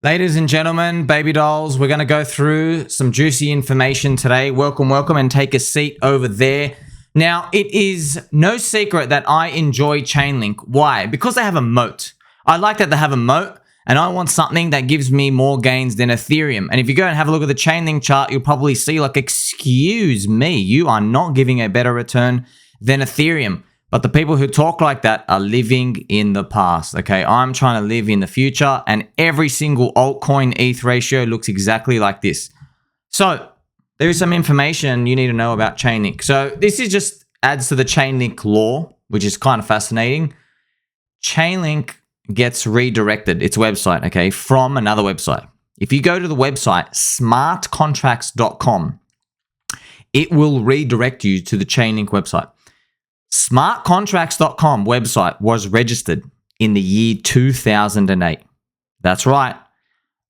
Ladies and gentlemen, baby dolls, we're going to go through some juicy information today. Welcome, and take a seat over there. Now, it is no secret that I enjoy ChainLink. Why? Because they have a moat. I like that they have a moat, and I want something that gives me more gains than Ethereum. And if you go and have a look at the ChainLink chart, you'll probably see, like, excuse me, you are not giving a better return than Ethereum. But the people who talk like that are living in the past, okay? I'm trying to live in the future, and every single altcoin ETH ratio looks exactly like this. So there is some information you need to know about ChainLink. So this is just adds to the ChainLink lore, which is kind of fascinating. ChainLink gets redirected, its website, okay, from another website. If you go to the website, smartcontracts.com, it will redirect you to the ChainLink website. Smartcontracts.com website was registered in the year 2008. That's right.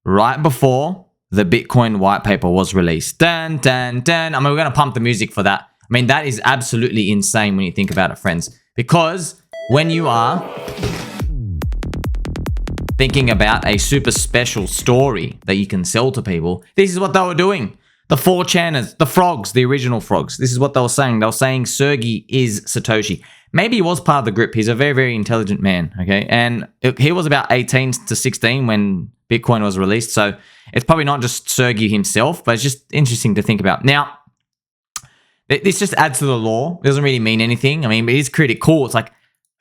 Right before the Bitcoin white paper was released. Dun, dun, dun. I mean, we're going to pump the music for that. I mean, that is absolutely insane when you think about it, friends. Because when you are thinking about a super special story that you can sell to people, this is what they were doing. The 4chaners, the frogs, the original frogs. This is what they were saying. They were saying Sergey is Satoshi. Maybe he was part of the group. He's a very, very intelligent man, okay? And he was about 18 to 16 when Bitcoin was released. So it's probably not just Sergey himself, but it's just interesting to think about. Now, this just adds to the lore. It doesn't really mean anything. I mean, it is pretty cool. It's like,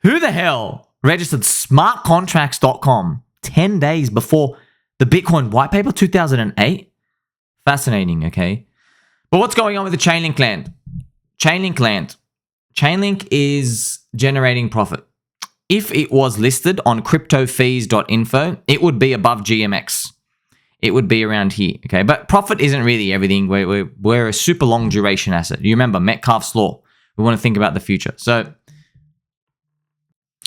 who the hell registered smartcontracts.com 10 days before the Bitcoin white paper, 2008? Fascinating, okay? But what's going on with the Chainlink land? Chainlink is generating profit. If it was listed on cryptofees.info, it would be above GMX. It would be around here, okay? But profit isn't really everything. We're a super long duration asset. You remember Metcalfe's law. We want to think about the future. So,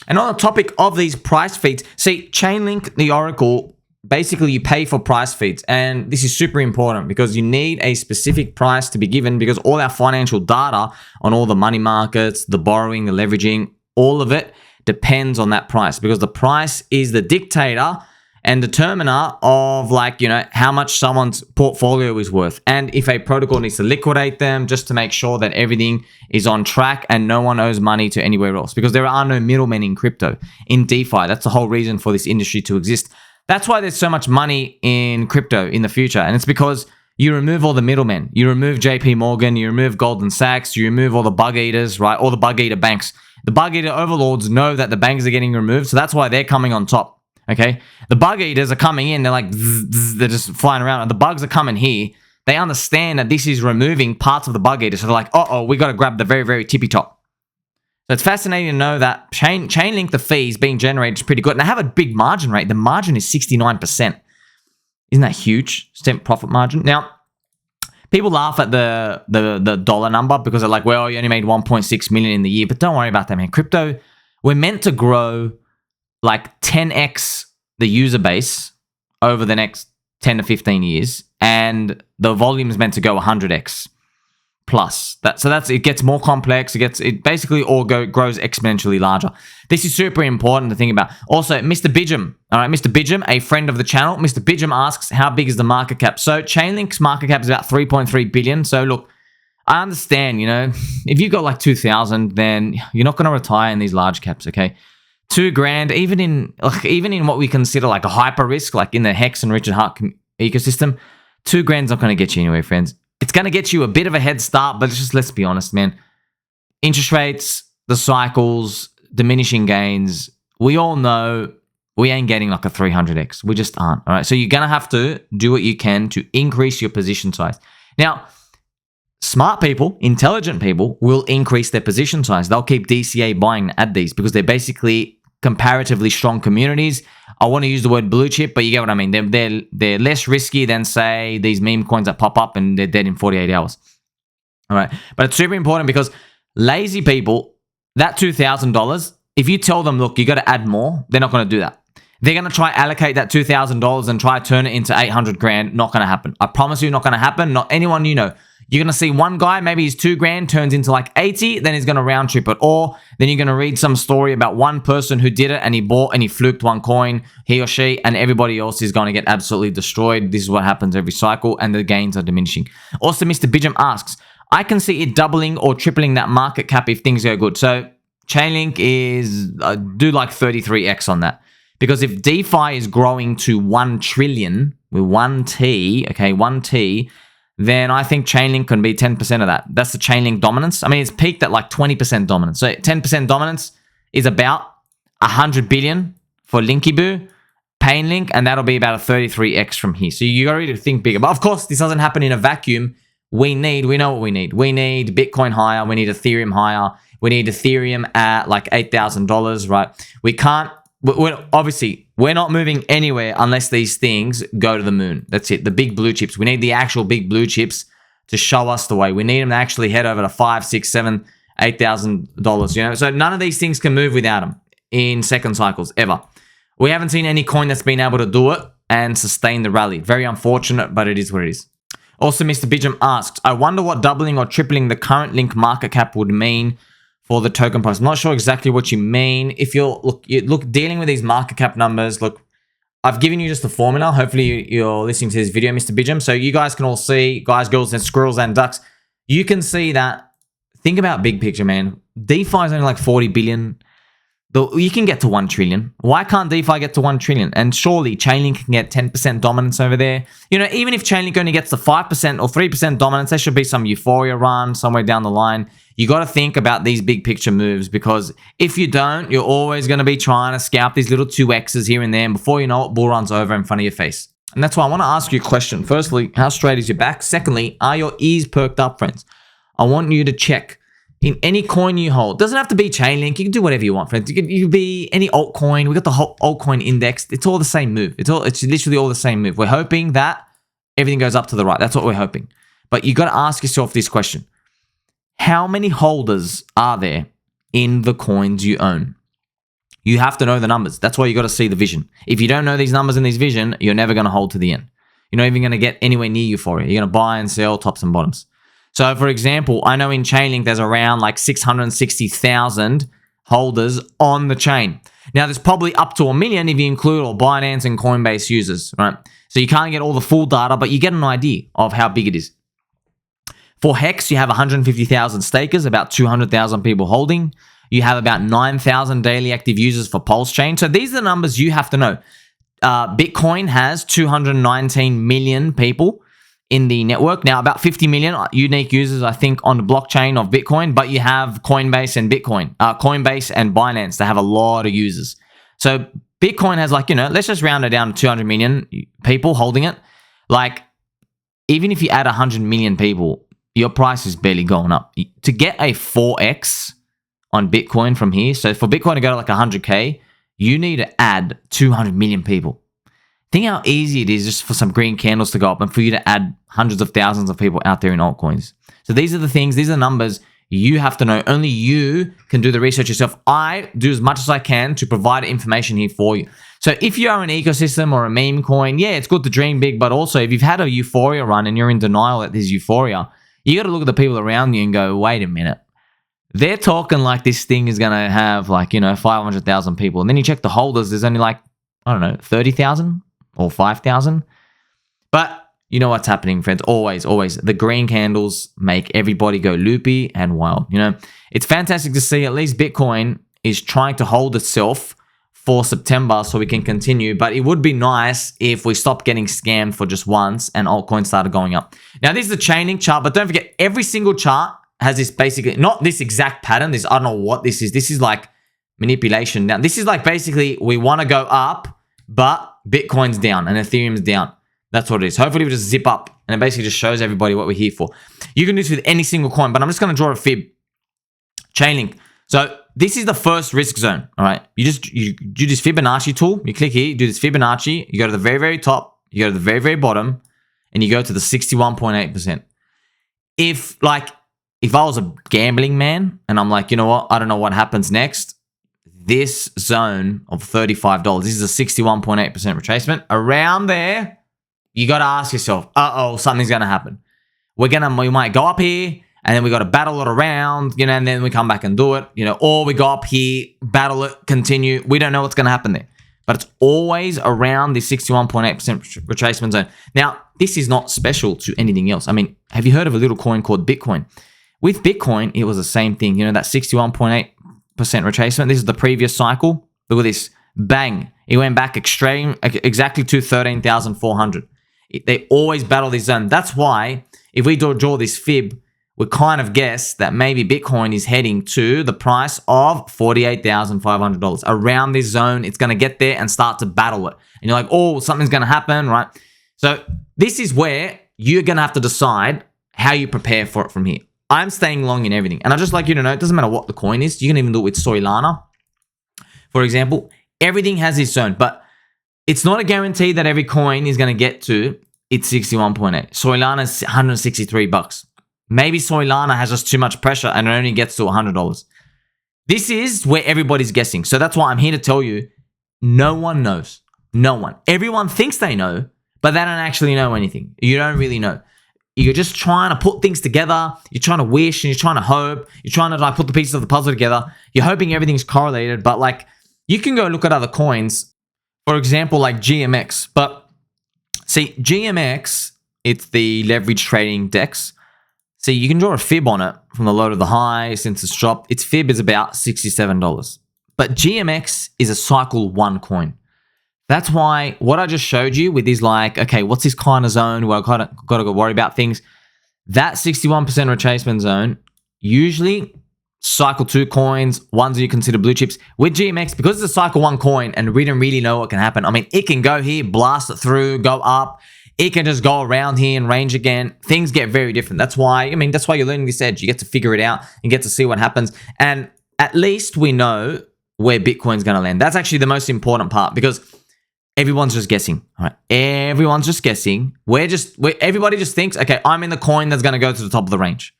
and on the topic of these price feeds, see, Chainlink, the Oracle, basically, you pay for price feeds, and this is super important because you need a specific price to be given because all our financial data on all the money markets, the borrowing, the leveraging, all of it depends on that price because the price is the dictator and determiner of, like, you know, how much someone's portfolio is worth. And if a protocol needs to liquidate them just to make sure that everything is on track and no one owes money to anywhere else because there are no middlemen in crypto, in DeFi. That's the whole reason for this industry to exist. That's why there's so much money in crypto in the future. And it's because you remove all the middlemen. You remove JP Morgan, you remove Goldman Sachs, you remove all the bug eaters, right? All the bug eater banks. The bug eater overlords know that the banks are getting removed, so that's why they're coming on top, okay? The bug eaters are coming in, they're like, zzz, they're just flying around, and the bugs are coming here. They understand that this is removing parts of the bug eater, so they're like, uh-oh, we got to grab the very, very tippy top. So it's fascinating to know that Chainlink, the fees being generated is pretty good. And they have a big margin rate. The margin is 69%. Isn't that huge? Profit margin. Now, people laugh at the dollar number because they're like, well, you only made 1.6 million in the year. But don't worry about that, man. Crypto, we're meant to grow like 10x the user base over the next 10 to 15 years. And the volume is meant to go 100x. Plus it gets more complex. It basically all grows exponentially larger. This is super important to think about. Also, Mr. Bidgem, all right, Mr. Bidgem, a friend of the channel. Mr. Bidgem asks, how big is the market cap? So Chainlink's market cap is about 3.3 billion. So look, I understand, you know, if you've got like 2,000, then you're not going to retire in these large caps, okay? $2,000, even in what we consider like a hyper risk, like in the Hex and Richard Hart ecosystem, $2,000 is not going to get you anywhere, friends. It's going to get you a bit of a head start, but let's be honest, man. Interest rates, the cycles, diminishing gains, we all know we ain't getting like a 300x. We just aren't, all right? So you're going to have to do what you can to increase your position size. Now, smart people, intelligent people will increase their position size. They'll keep DCA buying at these because they're basically comparatively strong communities. I want to use the word blue chip, but you get what I mean. They're less risky than, say, these meme coins that pop up and they're dead in 48 hours. All right. But it's super important because lazy people, that $2,000, if you tell them, look, you got to add more, they're not going to do that. They're going to try allocate that $2,000 and try turn it into $800,000. Not going to happen. I promise you, not going to happen. Not anyone you know. You're going to see one guy, maybe his 2 grand turns into like 80, then he's going to round trip it. Or then you're going to read some story about one person who did it and he bought and he fluked one coin, he or she, and everybody else is going to get absolutely destroyed. This is what happens every cycle, and the gains are diminishing. Also, Mr. Bidgem asks, I can see it doubling or tripling that market cap if things go good. So ChainLink is, do like 33x on that. Because if DeFi is growing to 1 trillion with 1T, okay, 1T, then I think ChainLink can be 10% of that. That's the ChainLink dominance. I mean, it's peaked at like 20% dominance. So 10% dominance is about 100 billion for Linkyboo, ChainLink, and that'll be about a 33x from here. So you got to really think bigger. But of course, this doesn't happen in a vacuum. We know what we need. We need Bitcoin higher. We need Ethereum higher. We need Ethereum at like $8,000, right? We can't, obviously, we're not moving anywhere unless these things go to the moon. That's it. The big blue chips. We need the actual big blue chips to show us the way. We need them to actually head over to $5,000, $6,000, $7,000, $8,000. You know, so none of these things can move without them in second cycles ever. We haven't seen any coin that's been able to do it and sustain the rally. Very unfortunate, but it is what it is. Also, Mr. Bidgem asks, I wonder what doubling or tripling the current Link market cap would mean for the token price. I'm not sure exactly what you mean. If you're dealing with these market cap numbers, look, I've given you just the formula. Hopefully you're listening to this video, Mr. Bidgem, so you guys can all see, guys, girls, and squirrels and ducks. You can see that. Think about big picture, man. DeFi is only like 40 billion. You can get to 1 trillion. Why can't DeFi get to 1 trillion? And surely Chainlink can get 10% dominance over there. You know, even if Chainlink only gets to 5% or 3% dominance, there should be some euphoria run somewhere down the line. You got to think about these big picture moves, because if you don't, you're always going to be trying to scalp these little 2Xs here and there. And before you know it, bull runs over in front of your face. And that's why I want to ask you a question. Firstly, how straight is your back? Secondly, are your ears perked up, friends? I want you to check. In any coin you hold, doesn't have to be Chainlink. You can do whatever you want, friends. You could be any altcoin. We got the whole altcoin index. It's all the same move. It's literally all the same move. We're hoping that everything goes up to the right. That's what we're hoping. But you got to ask yourself this question: how many holders are there in the coins you own? You have to know the numbers. That's why you got to see the vision. If you don't know these numbers and this vision, you're never going to hold to the end. You're not even going to get anywhere near euphoria. You're going to buy and sell tops and bottoms. So, for example, I know in Chainlink there's around like 660,000 holders on the chain. Now, there's probably up to 1 million if you include all Binance and Coinbase users, right? So you can't get all the full data, but you get an idea of how big it is. For Hex, you have 150,000 stakers, about 200,000 people holding. You have about 9,000 daily active users for Pulse Chain. So these are the numbers you have to know. Bitcoin has 219 million people in the network. Now, about 50 million unique users, I think, on the blockchain of Bitcoin, but you have Coinbase and Coinbase and Binance. They have a lot of users. So Bitcoin has, like, you know, let's just round it down to 200 million people holding it. Like, even if you add 100 million people, your price is barely going up. To get a 4x on Bitcoin from here, so for Bitcoin to go to like 100K, you need to add 200 million people. Think how easy it is just for some green candles to go up and for you to add hundreds of thousands of people out there in altcoins. So these are the things, these are the numbers you have to know. Only you can do the research yourself. I do as much as I can to provide information here for you. So if you are an ecosystem or a meme coin, yeah, it's good to dream big, but also if you've had a euphoria run and you're in denial that there's euphoria, you got to look at the people around you and go, wait a minute. They're talking like this thing is going to have, like, you know, 500,000 people. And then you check the holders, there's only like, I don't know, 30,000 or 5,000. But you know what's happening, friends. Always. The green candles make everybody go loopy and wild. You know, it's fantastic to see at least Bitcoin is trying to hold itself for September so we can continue. But it would be nice if we stopped getting scammed for just once and altcoins started going up. Now, this is the Chainlink chart, but don't forget, every single chart has this basically, not this exact pattern. This, I don't know what this is. This is like manipulation. Now, this is like basically we want to go up, but Bitcoin's down and Ethereum's down. That's what it is. Hopefully we just zip up and it basically just shows everybody what we're here for. You can do this with any single coin, but I'm just going to draw a fib. Chainlink. So this is the first risk zone. All right. You do this Fibonacci tool. You click here, you do this Fibonacci. You go to the very, very top. You go to the very, very bottom and you go to the 61.8%. If I was a gambling man and I'm like, you know what? I don't know what happens next. This zone of $35, this is a 61.8% retracement. Around there, you got to ask yourself, something's going to happen. we might go up here and then we got to battle it around, you know, and then we come back and do it, you know, or we go up here, battle it, continue. We don't know what's going to happen there. But it's always around the 61.8% retracement zone. Now, this is not special to anything else. I mean, have you heard of a little coin called Bitcoin? With Bitcoin, it was the same thing. You know, that 61.8% retracement. This is the previous cycle. Look at this. Bang. It went back exactly to 13,400. They always battle this zone. That's why if we draw this fib, we kind of guess that maybe Bitcoin is heading to the price of $48,500. Around this zone, it's going to get there and start to battle it. And you're like, oh, something's going to happen, right? So this is where you're going to have to decide how you prepare for it from here. I'm staying long in everything. And I just like you to know, it doesn't matter what the coin is. You can even do it with Solana, for example. Everything has its zone, but it's not a guarantee that every coin is going to get to its 61.8. Solana's $163. Maybe Solana has just too much pressure and it only gets to $100. This is where everybody's guessing. So that's why I'm here to tell you, no one knows. No one. Everyone thinks they know, but they don't actually know anything. You don't really know. You're just trying to put things together. You're trying to wish and you're trying to hope. You're trying to like put the pieces of the puzzle together. You're hoping everything's correlated, but like you can go look at other coins, for example, like GMX. But see, GMX, it's the leverage trading DEX. See, you can draw a fib on it from the low to the high since it's dropped. Its fib is about $67. But GMX is a cycle 1 coin. That's why what I just showed you with these like, okay, what's this kind of zone where I got to go worry about things? That 61% retracement zone, usually cycle 2 coins, ones that you consider blue chips. With GMX, because it's a cycle 1 coin and we don't really know what can happen. I mean, it can go here, blast it through, go up. It can just go around here and range again. Things get very different. That's why you're learning this edge. You get to figure it out and get to see what happens. And at least we know where Bitcoin's going to land. That's actually the most important part because everyone's just guessing. All right. Everyone's just guessing. Everybody just thinks, okay, I'm in the coin that's going to go to the top of the range,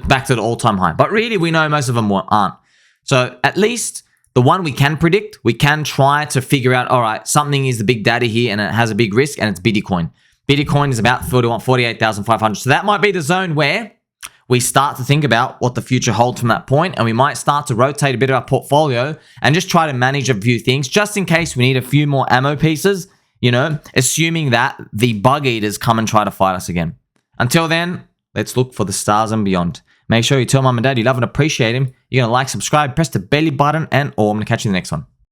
back to the all-time high. But really, we know most of them aren't. So at least the one we can predict, we can try to figure out, all right, something is the big daddy here and it has a big risk and it's Bitcoin. Bitcoin is about 48,500. So that might be the zone where we start to think about what the future holds from that point, and we might start to rotate a bit of our portfolio and just try to manage a few things just in case we need a few more ammo pieces, you know, assuming that the bug eaters come and try to fight us again. Until then, let's look for the stars and beyond. Make sure you tell mom and dad you love and appreciate him. You're going to like, subscribe, press the belly button, and I'm going to catch you in the next one.